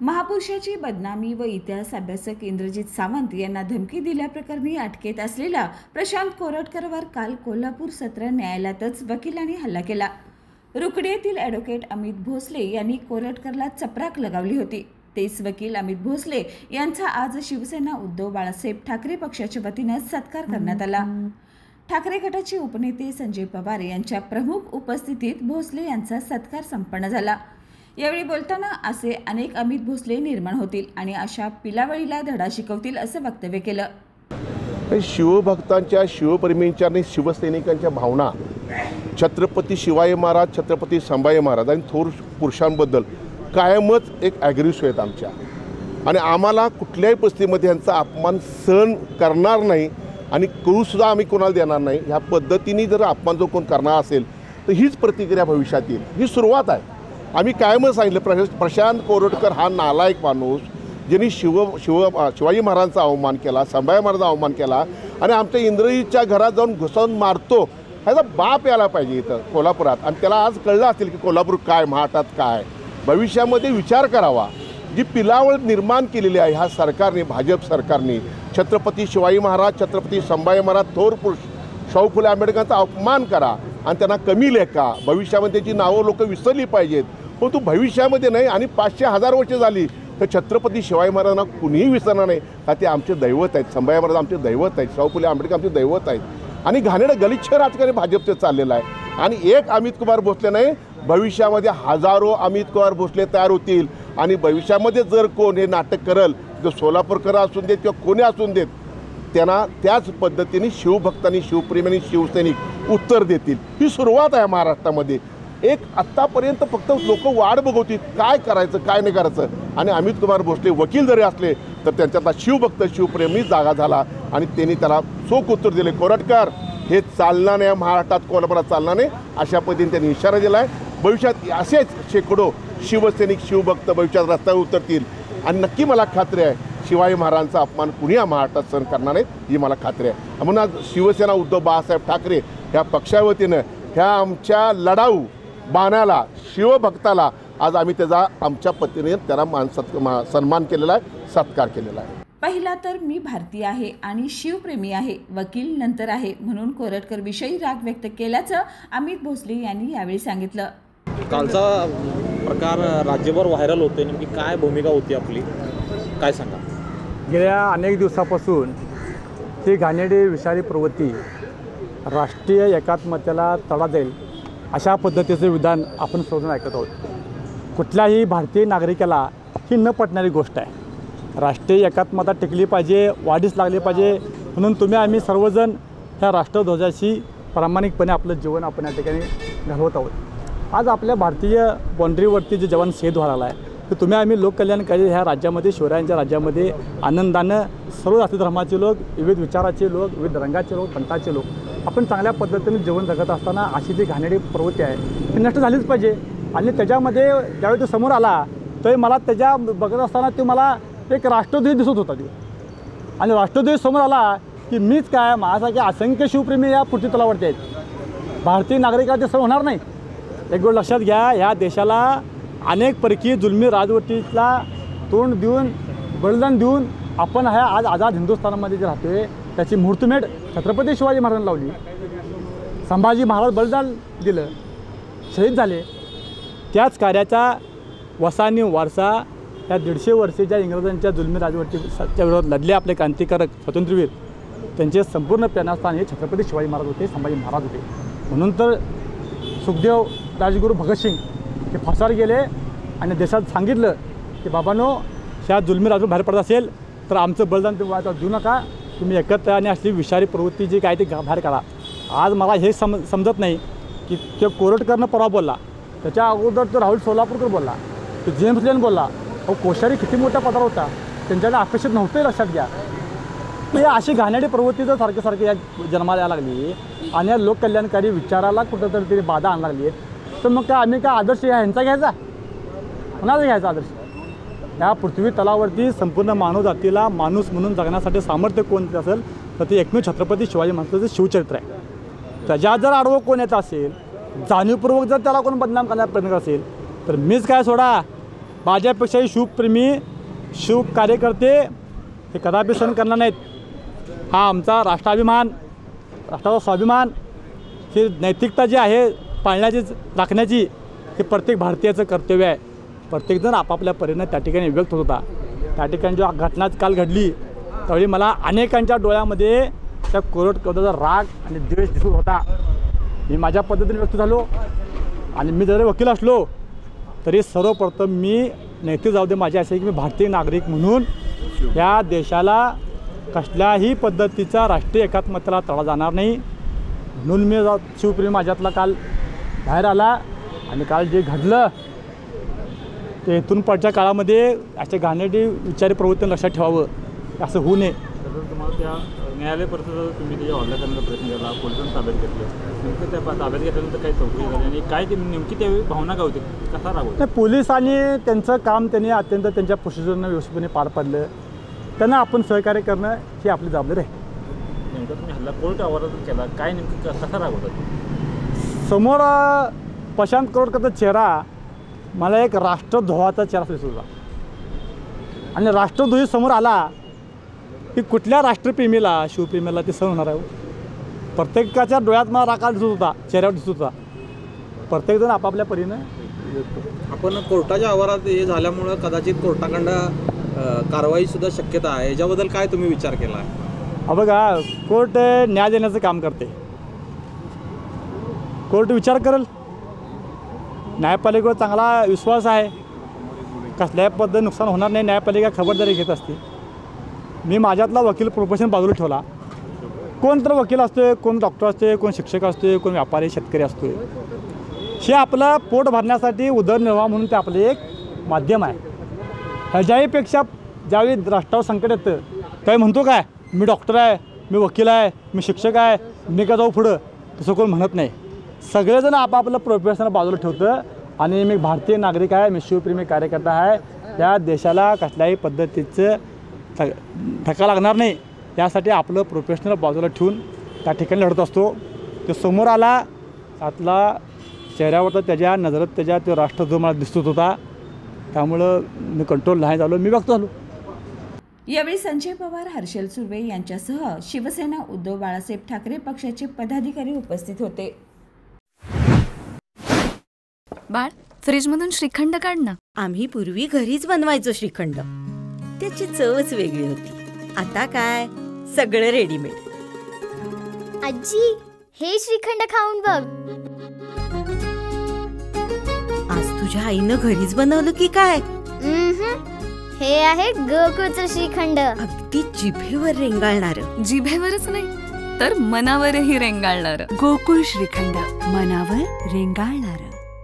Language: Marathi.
महापुरुषाची बदनामी व इतिहास अभ्यासक इंद्रजित सावंत यांना धमकी दिल्याप्रकरणी अटकेत असलेला प्रशांत कोरटकरवर काल कोल्हापूर सत्र न्यायालयातच वकिलांनी हल्ला केला। रुकडी येथील ॲडव्होकेट अमित भोसले यांनी कोरटकरला चपराक लगावली होती। तेच वकील अमित भोसले यांचा आज शिवसेना उद्धव बाळासाहेब ठाकरे पक्षाच्या वतीने सत्कार करण्यात आला। ठाकरे गटाचे उपनेते संजय पवार यांच्या प्रमुख उपस्थितीत भोसले यांचा सत्कार संपन्न झाला। यावेळी बोलताना असे अनेक अमित भोसले निर्माण होतील आणि अशा पिलावळीला धडा शिकवतील असं वक्तव्य केलं। शिवभक्तांच्या, शिवप्रेमींच्या आणि शिवसैनिकांच्या भावना छत्रपती शिवाजी महाराज, छत्रपती संभाजी महाराज आणि थोर पुरुषांबद्दल कायमच एक ॲग्रेसिव्ह आहेत आमच्या, आणि आम्हाला कुठल्याही परिस्थितीमध्ये यांचा अपमान सहन करणार नाही आणि करूसुद्धा आम्ही कोणाला देणार नाही। ह्या पद्धतीने जर अपमान जो कोण करणार असेल तर हीच प्रतिक्रिया भविष्यात येईल। ही सुरुवात आहे। आम्ही कायमच सांगितलं, प्रशांत कोरटकर हा नालायक माणूस ज्यांनी शिवाजी महाराजांचा अवमान केला, संभाजी महाराजांचा अवमान केला आणि आमच्या इंद्रजीतच्या घरात जाऊन घुसवून मारतो, ह्याचा बाप यायला पाहिजे इथं कोल्हापुरात। आणि त्याला आज कळलं असेल की कोल्हापूर काय, महाराष्ट्रात काय। भविष्यामध्ये विचार करावा। जी पिलावळ निर्माण केलेली आहे ह्या सरकारने, भाजप सरकारने, छत्रपती शिवाजी महाराज, छत्रपती संभाजी महाराज, थोर पुरुष शाहू फुले आंबेडकरांचा अपमान करा आणि त्यांना कमी लेखा। भविष्यामध्ये त्याची नावं लोक विसरली पाहिजेत, पण तू भविष्यामध्ये नाही। आणि 500-1000 वर्ष झाली तर छत्रपती शिवाजी महाराजांना कुणीही विसरणार नाही, का ते आमचे दैवत आहेत। संभाजी महाराज आमचे दैवत आहेत, शाहू फुले आंबेडकर आमचे दैवत आहेत। आणि घाणेरडं गलिच्छ राजकारण भाजपचं चाललेलं आहे। आणि एक अमित कुमार भोसले नाही, भविष्यामध्ये हजारो अमित कुमार भोसले तयार होतील। आणि भविष्यामध्ये जर कोण हे नाटक करल, जो सोलापूरकर असून देत किंवा कोणी असून देत, त्यांना त्याच पद्धतीने शिवभक्तांनी, शिवप्रेमींनी, शिवसैनिक उत्तर देतील। ही सुरुवात आहे महाराष्ट्रामध्ये। एक आत्तापर्यंत फक्त लोक वाट बघवतील काय करायचं, काय नाही करायचं। आणि अमित कुमार भोसले वकील जरी असले तर त्यांच्यातला शिवभक्त, शिवप्रेमी जागा झाला आणि त्यांनी त्याला चोख उत्तर दिले। कोरटकर हे चालणार नाही, महाराष्ट्रात कोल्हापुरात चालणार नाही, अशा पद्धतीने त्यांनी इशारा दिला आहे। भविष्यात असेच शेकडो शिवसैनिक, शिवभक्त भविष्यात रस्त्यावर उतरतील आणि नक्की मला खात्री आहे शिवाजी महाराजांचा अपमान कुणी या महाराष्ट्रात सहन करणार नाही, ही मला खात्री आहे। म्हणून आज शिवसेना उद्धव बाळासाहेब ठाकरे ह्या पक्षावतीनं ह्या आमच्या लढाऊ बाणाला, शिवभक्ताला आज आम्ही त्याचा आमच्या पतीने त्याला सन्मान केलेला आहे, सत्कार केलेला आहे। पहिला तर मी भारतीय आहे आणि शिवप्रेमी आहे, वकील नंतर आहे म्हणून कोरटकर विषयी राग व्यक्त केल्याचं अमित भोसले यांनी यावेळी सांगितलं। कालचा प्रकार राज्यभर व्हायरल होते, नेमकी काय भूमिका होती आपली, काय सांगा? गेल्या अनेक दिवसापासून ही घाणेरडी विषारी प्रवृत्ती राष्ट्रीय एकात्मतेला तडा जाईल अशा पद्धतीचे विधान आपण सर्वजण ऐकत आहोत। कुठल्याही भारतीय नागरिकाला ही न पटणारी गोष्ट आहे। राष्ट्रीय एकात्मता टिकली पाहिजे, वाढीस लागली पाहिजे, म्हणून तुम्ही आम्ही सर्वजण ह्या राष्ट्रध्वजाशी प्रामाणिकपणे आपलं जीवन आपण या ठिकाणी घालवत आहोत। आज आपल्या भारतीय बाँड्रीवरती जे जवान शहीद व्हायला आहे, तर तुम्ही आम्ही लोककल्याणकारी ह्या राज्यामध्ये, शिवरायांच्या राज्यामध्ये आनंदानं सर्व जाती धर्माचे लोक, विविध विचाराचे लोक, विविध रंगाचे लोक, पंथाचे लोक आपण चांगल्या पद्धतीने जीवन जगत असताना अशी जी घाणेरडी प्रवृत्ती आहे ती नष्ट झालीच पाहिजे। आणि त्याच्यामध्ये ज्यावेळी तो समोर आला तर मला त्याच्या बघत असताना तो मला एक राष्ट्रध्वज दिसत होता तो, आणि राष्ट्रध्वज समोर आला की मीच काय, माझ्यासारखे असंख्य शिवप्रेमी या पृथ्वी तलावरती आहेत। भारतीय नागरिकाला ते सहन होणार नाही। एक गोष्ट लक्षात घ्या, ह्या देशाला अनेक परकीय जुलमी राजवटीला तोंड देऊन, बलिदान देऊन आपण ह्या आज आझाद हिंदुस्थानामध्ये जे राहतोय त्याची मुहूर्तमेढ छत्रपती शिवाजी महाराजांनी लावली। संभाजी महाराज बलिदान दिलं, शहीद झाले। त्याच कार्याचा वसानी वारसा या 150 वर्षाच्या इंग्रजांच्या जुलमी राजवटीच्या विरोधात लढले आपले क्रांतिकारक स्वातंत्र्यवीर, त्यांचे संपूर्ण प्रेरणास्थान हे छत्रपती शिवाजी महाराज होते, संभाजी महाराज होते। म्हणून तर सुखदेव, राजगुरू भगतसिंग हे फासावर गेले आणि देशात सांगितलं की बाबांनो, ह्या जुलमी राजवट बाहेर पडत असेल तर आमचं बलिदान तुम्ही देऊ नका, तुम्ही एकत्र आणि असली विषारी प्रवृत्ती जी काय ती बाहेर काढा। आज मला हे समजत नाही की ते कोरटकरनं परवा बोलला, त्याच्या अगोदर तो राहुल सोलापूरकर बोलला, तो जेम्स लेन बोलला। अहो, कोश्यारी किती मोठ्या पदावर होता, त्यांच्याकडे अपेक्षित नव्हते। लक्षात घ्या, हे अशी घाणेरडी प्रवृत्ती जर सारखी या जन्माला यायला लागली आणि या लोककल्याणकारी विचाराला कुठंतरी तरी बाधा आणायला लागली, तर मग काय आम्ही काय आदर्श ह्यांचा घ्यायचा, कोणाचा घ्यायचा आदर्श? या पृथ्वी तलावरती संपूर्ण मानव जातीला माणूस म्हणून जगण्यासाठी सामर्थ्य कोणते असेल तर ते एकमेव छत्रपती शिवाजी महाराजांचं शिवचरित्र आहे। त्याच्यात जर आडवं कोण येत असेल, जाणीवपूर्वक जर त्याला कोण बदनाम करण्याचा प्रयत्न असेल तर मीच काय सोडा, माझ्यापेक्षाही शिवप्रेमी शिव कार्यकर्ते हे कदापि सहन करणार नाहीत. हा आमचा राष्ट्राभिमान, राष्ट्राचा स्वाभिमान, ही नैतिकता जी आहे पाळण्याची राखण्याची हे प्रत्येक भारतीयाचं कर्तव्य आहे. प्रत्येकजण आपापल्या परीने त्या ठिकाणी व्यक्त होत होता. त्या ठिकाणी जेव्हा घटना काल घडली त्यावेळी मला अनेकांच्या डोळ्यामध्ये त्या कोरटकवदाचा राग आणि द्वेष दिसत होता. मी माझ्या पद्धतीने व्यक्त झालो आणि मी जरी वकील असलो तरी सर्वप्रथम मी नैतिक जाऊ दे माझी असे की मी भारतीय नागरिक म्हणून या देशाला कसल्याही पद्धतीचा राष्ट्रीय एकात्मतेला तडा जाणार नाही म्हणून मी शिवप्रेमी माझ्यातला काल बाहेर आला. आणि काल जे घडलं ते इथून पुढच्या काळामध्ये अशा घाणेरडी विचारी प्रवृत्ती लक्षात ठेवावं असं होऊ नये. तुम्हाला त्या न्यायालय परिषदेत तुम्ही ते हल्ला करण्याचा प्रयत्न केला, पोलिसांनी ताब्यात घेतलं, नेमकं त्या ताब्यात घेतल्यानंतर काही चौकशी झाली आणि काय ते नेमकी त्यावेळी भावना काय होती, कसा राग होता? पोलिसांनी त्यांचं काम त्यांनी अत्यंत त्यांच्या प्रोसिजरनं व्यवस्थितपणे पार पाडलं. त्यांना आपण सहकार्य करणं ही आपली जबाबदारी आहे. नेमकं तुम्ही हल्ला कोर्ट आवारातून केला, काय नेमकं कसा राग होता? समोर प्रशांत कोरटकरचा चेहरा मला एक राष्ट्रध्वजाचा चेहरा दिसत होता आणि राष्ट्रध्वज समोर आला की कुठल्या राष्ट्रप्रेमीला शिवप्रेमीला ते सहन होणार आहे? प्रत्येकाच्या डोळ्यात मला राग दिसत होता, चेहऱ्यावर दिसत होता. प्रत्येकजण आपापल्या परीनं. आपण कोर्टाच्या आवारात हे झाल्यामुळं कदाचित कोर्टाकडं कारवाईसुद्धा शक्यता आहे, याच्याबद्दल काय तुम्ही विचार केला आहे? बघा, कोर्ट न्याय देण्याचं काम करते. कोर्ट विचार करेल. न्यायपालिकेवर चांगला विश्वास आहे, कसल्याही पद्धतीने नुकसान होणार नाही, न्यायपालिका खबरदारी घेत असते. मी माझ्यातला वकील प्रोफेशन बाजूला ठेवला. कोण तर वकील असतोय, कोण डॉक्टर असतोय, कोण शिक्षक असतोय, कोण व्यापारी शेतकरी असतोय. हे आपलं पोट भरण्यासाठी उदरनिर्वाह म्हणून ते आपले एक माध्यम आहे. ह्याच्याहीपेक्षा ज्यावेळी राष्ट्रावर संकट येतं काही म्हणतो काय मी डॉक्टर आहे, मी वकील आहे, मी शिक्षक आहे, मी का जाऊ पुढं, तसं कोण म्हणत नाही. सगळेजण आपापलं प्रोफेशनल बाजूला ठेवतं आणि मी भारतीय नागरिक आहे, मी शिवप्रेमी कार्यकर्ता आहे. या देशाला कसल्याही पद्धतीचं धक्का लागणार नाही यासाठी आपलं प्रोफेशनल बाजूला ठेवून त्या ठिकाणी लढत असतो. तो समोर आला, आतला चेहऱ्यावर त्याच्या नजरेत त्याच्या तो राष्ट्रध्वज मला दिसत होता. त्यामुळं मी कंट्रोल नाही झालो, मी व्यक्त झालो. यावेळी संजय पवार, हर्षल सुर्वे यांच्यासह शिवसेना, उद्धव बाळासाहेब ठाकरे पक्षाचे पदाधिकारी उपस्थित होते. बाळ, फ्रीजमधून श्रीखंड काढ ना. आम्ही पूर्वी घरीच बनवायचो श्रीखंड, त्याची चवच वेगळी होती. आता काय सगळं रेडीमेड. आजी, हे श्रीखंड खाऊन बघ. आज तुझ्या आईनं घरीच बनवलं की काय? हे आहे गोकुळचं श्रीखंड. अगदी जिभेवर रेंगाळणार. जिभेवरच नाही तर मनावरही रेंगाळणार. गोकुळ श्रीखंड, मनावर रेंगाळणार.